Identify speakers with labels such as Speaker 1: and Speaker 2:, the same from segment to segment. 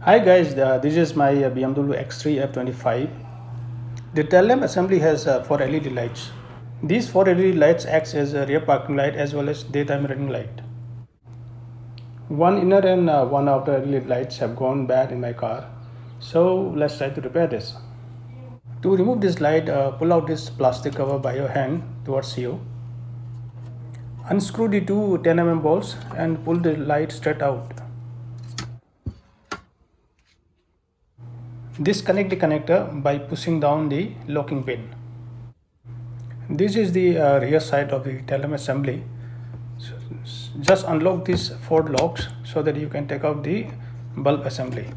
Speaker 1: Hi guys, this is my BMW X3 F25. The tail lamp assembly has 4 LED lights. These 4 LED lights acts as a rear parking light as well as daytime running light. One inner and one outer LED lights have gone bad in my car. So let's try to repair this. To remove this light, pull out this plastic cover by your hand towards you. Unscrew the two 10 mm bolts and pull the light straight out. Disconnect the connector by pushing down the locking pin. This is the rear side of the tail lamp assembly. So, just unlock these 4 locks so that you can take out the bulb assembly.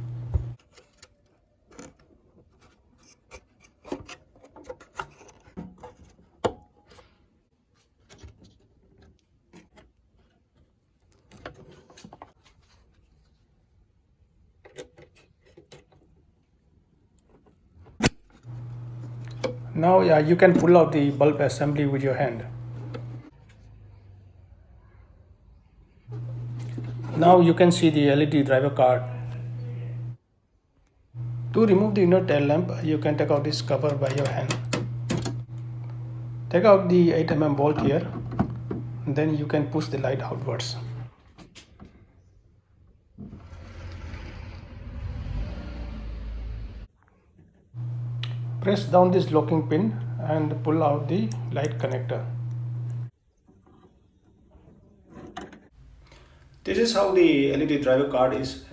Speaker 1: Now you can pull out the bulb assembly with your hand. Now you can see the LED driver card. To remove the inner tail lamp, you can take out this cover by your hand. Take out the 8 mm bolt here, then you can push the light outwards. Press down this locking pin and pull out the light connector. This is how the LED driver card is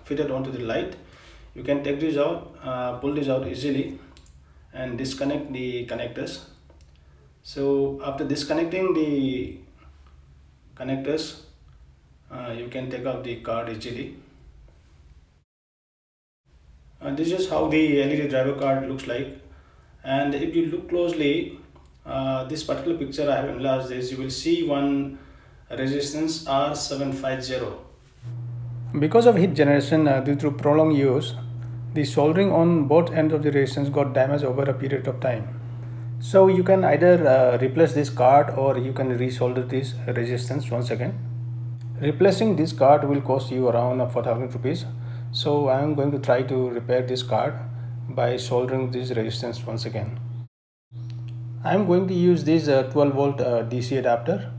Speaker 1: fitted onto the light. You can take this out, pull this out easily and disconnect the connectors. So after disconnecting the connectors, you can take out the card easily. This is how the LED driver card looks like, and if you look closely, this particular picture I have enlarged this, you will see one resistance R750. Because of heat generation due to prolonged use, the soldering on both ends of the resistance got damaged over a period of time. So you can either replace this card or you can resolder this resistance once again. Replacing this card will cost you around 4000 rupees. So I am going to try to repair this card by soldering this resistance once again. I am going to use this 12 volt DC adapter.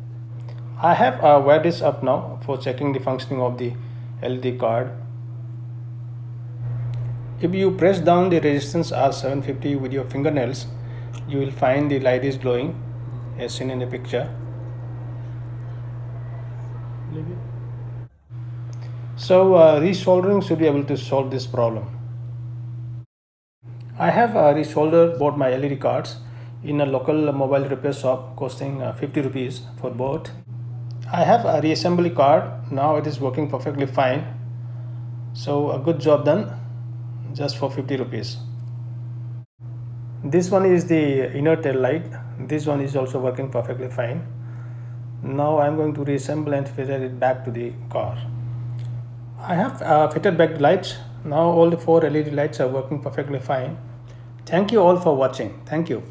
Speaker 1: I have wired this up now for checking the functioning of the LED card. If you press down the resistance R750 with your fingernails, you will find the light is glowing as seen in the picture. So resoldering should be able to solve this problem. I have resoldered both my LED cards in a local mobile repair shop costing 50 rupees for both. I have a reassembly card. Now it is working perfectly fine. So a good job done just for 50 rupees. This one is the inner tail light. This one is also working perfectly fine. Now I am going to reassemble and fit it back to the car. I have fitted back the lights. Now all the 4 LED lights are working perfectly fine. Thank you all for watching. Thank you.